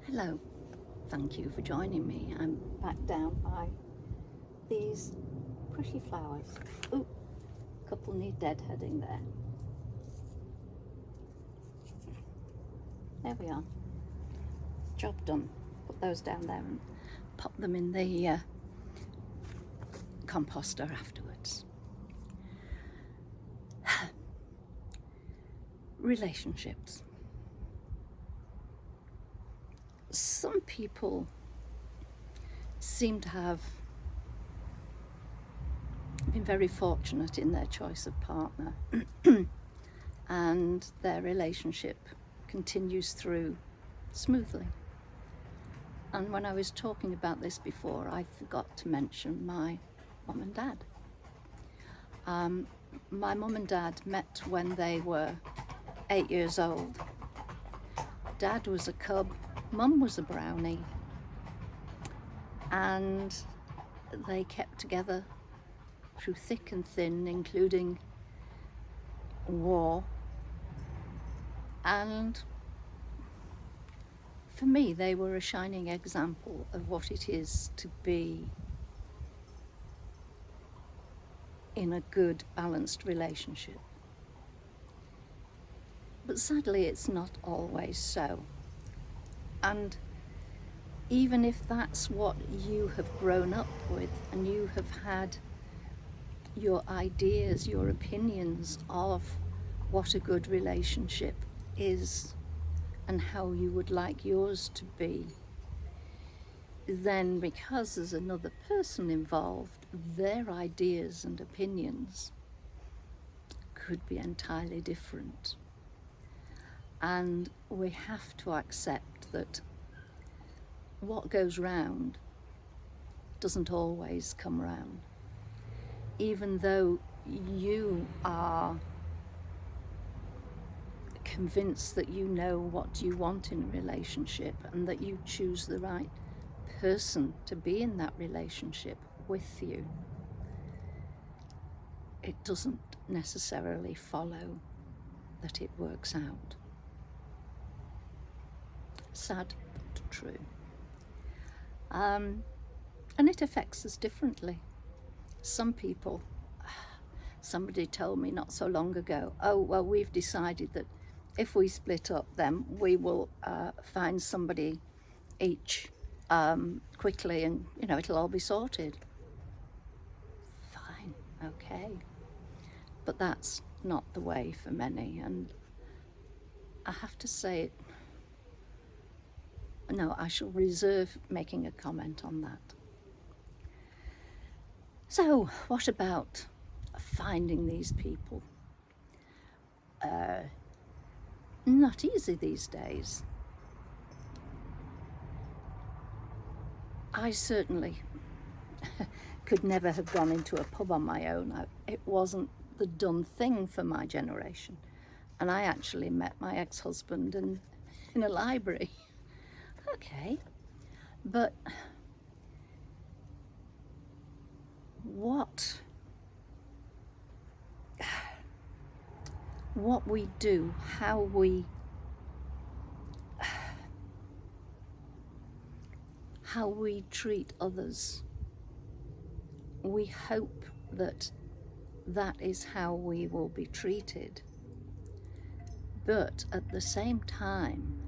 Hello, thank you for joining me. I'm back down by these pretty flowers. Oh, a couple need deadheading there. There we are. Job done. Put those down there and pop them in the composter afterwards. Relationships. Some people seem to have been very fortunate in their choice of partner and their relationship continues through smoothly. And when I was talking about this before, I forgot to mention my mum and dad. My mum and dad met when they were 8 years old. Dad was a cub, mum was a brownie, and they kept together through thick and thin, including war. And for me, they were a shining example of what it is to be in a good, balanced relationship. But sadly, it's not always so. And even if that's what you have grown up with and you have had your ideas, your opinions of what a good relationship is and how you would like yours to be, then because there's another person involved, their ideas and opinions could be entirely different. And we have to accept that what goes round doesn't always come round. Even though you are convinced that you know what you want in a relationship and that you choose the right person to be in that relationship with you, it doesn't necessarily follow that it works out. Sad but true. And it affects us differently. Some people, somebody told me not so long ago, oh, well, we've decided that if we split up, then we will find somebody each quickly and, it'll all be sorted. Fine, okay. But that's not the way for many. And I have to say, no, I shall reserve making a comment on that. So, what about finding these people? Not easy these days. I certainly could never have gone into a pub on my own. It wasn't the done thing for my generation. And I actually met my ex-husband in a library. Okay, but what we do, how we treat others, we hope that is how we will be treated. But at the same time,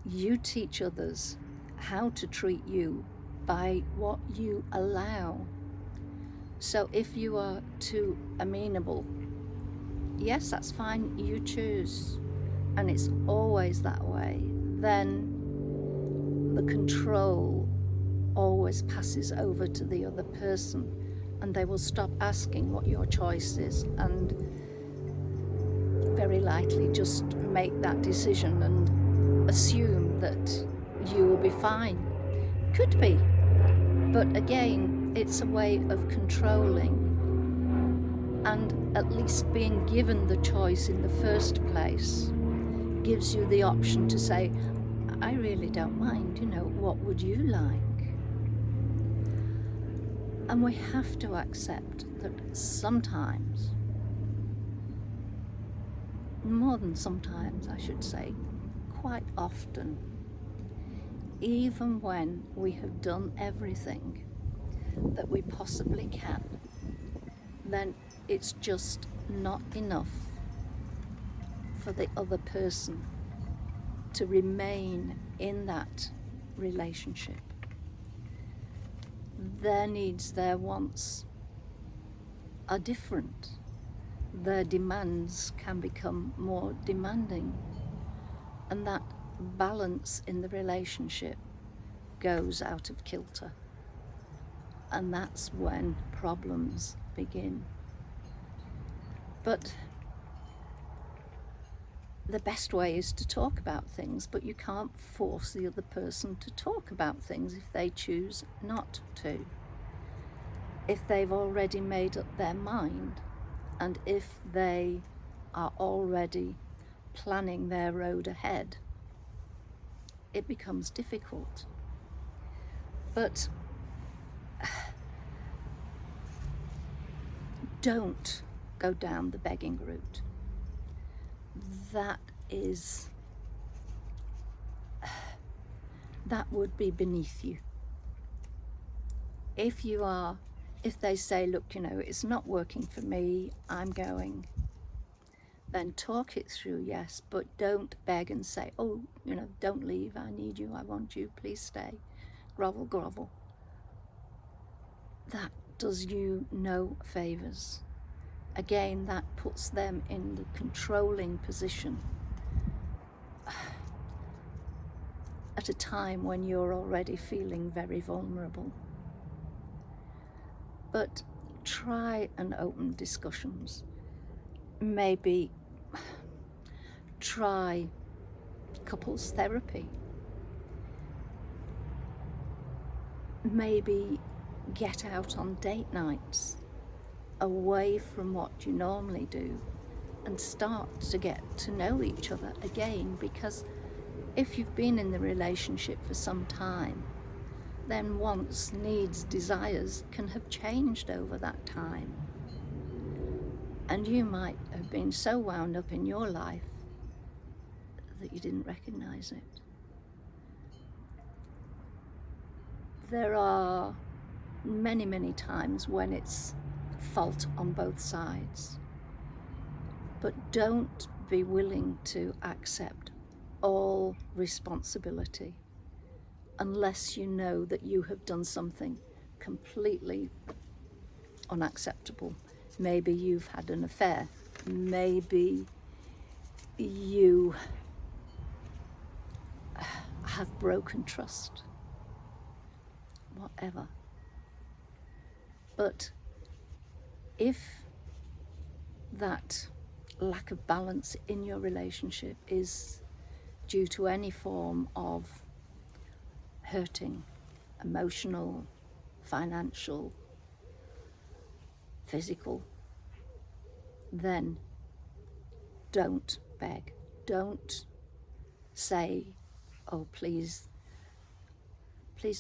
you teach others how to treat you by what you allow. So if you are too amenable, yes, that's fine, you choose, and it's always that way, then the control always passes over to the other person, and they will stop asking what your choice is and very likely just make that decision and assume that you will be fine. Could be, but again, it's a way of controlling, and at least being given the choice in the first place gives you the option to say, I really don't mind, what would you like? And we have to accept that sometimes, more than sometimes I should say, quite often, even when we have done everything that we possibly can, then it's just not enough for the other person to remain in that relationship. Their needs, their wants are different. Their demands can become more demanding, and that balance in the relationship goes out of kilter, and that's when problems begin. But the best way is to talk about things, but you can't force the other person to talk about things if they choose not to. If they've already made up their mind, and if they are already planning their road ahead, it becomes difficult. But don't go down the begging route. That would be beneath you. If they say, look, it's not working for me, I'm going, then talk it through, yes, but don't beg and say, oh, don't leave, I need you, I want you, please stay. Grovel, grovel. That does you no favours. Again, that puts them in the controlling position at a time when you're already feeling very vulnerable. But try and open discussions. Maybe try couples therapy. Maybe get out on date nights away from what you normally do and start to get to know each other again, because if you've been in the relationship for some time, then wants, needs, desires can have changed over that time. And you might have been so wound up in your life that you didn't recognize it. There are many, many times when it's fault on both sides. But don't be willing to accept all responsibility unless you know that you have done something completely unacceptable. Maybe you've had an affair. Maybe you have broken trust. Whatever. But if that lack of balance in your relationship is due to any form of hurting, emotional, financial, physical, then don't beg. Don't say, oh, please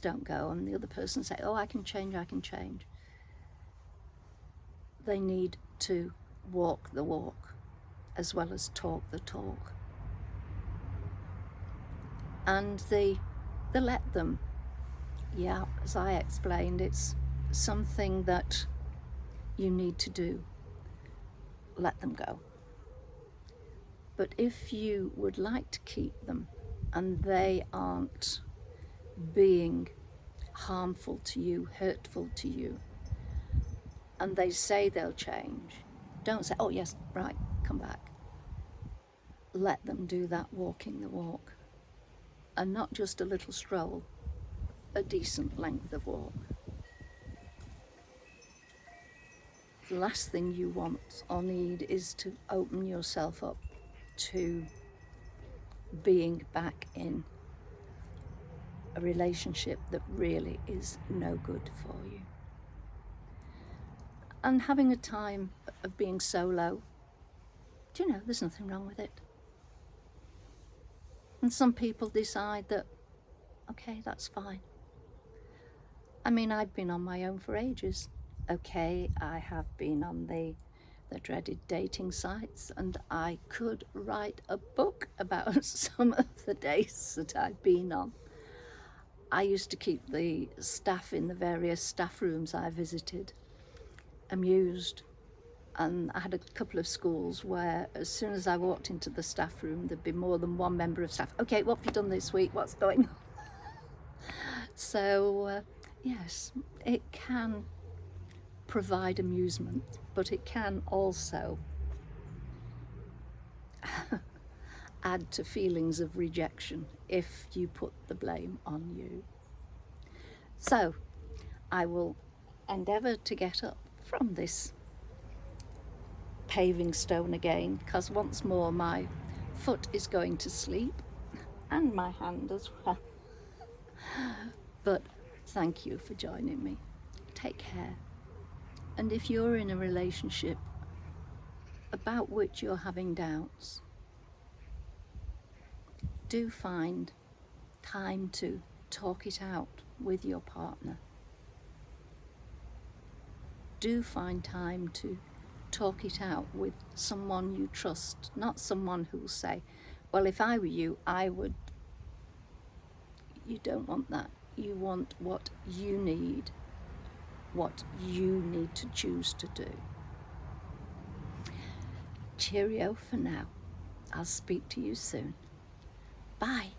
don't go, and the other person say, oh, I can change. They need to walk the walk as well as talk the talk. And the let them, as I explained, it's something that you need to do. Let them go. But if you would like to keep them and they aren't being harmful to you, hurtful to you, and they say they'll change, don't say, oh yes, right, come back. Let them do that walking the walk, and not just a little stroll, a decent length of walk. The last thing you want or need is to open yourself up to being back in a relationship that really is no good for you. And having a time of being solo, there's nothing wrong with it. And some people decide that, okay, that's fine. I mean, I've been on my own for ages. Okay, I have been on the dreaded dating sites, and I could write a book about some of the dates that I've been on. I used to keep the staff in the various staff rooms I visited amused. And I had a couple of schools where as soon as I walked into the staff room, there'd be more than one member of staff. Okay, what have you done this week? What's going on? So, yes, it can provide amusement, but it can also add to feelings of rejection if you put the blame on you. So, I will endeavour to get up from this paving stone again, because once more my foot is going to sleep and my hand as well. But thank you for joining me. Take care. And if you're in a relationship about which you're having doubts, do find time to talk it out with your partner. Do find time to talk it out with someone you trust, not someone who'll say, well, if I were you, I would. You don't want that. You want what you need to choose to do. Cheerio for now. I'll speak to you soon. Bye.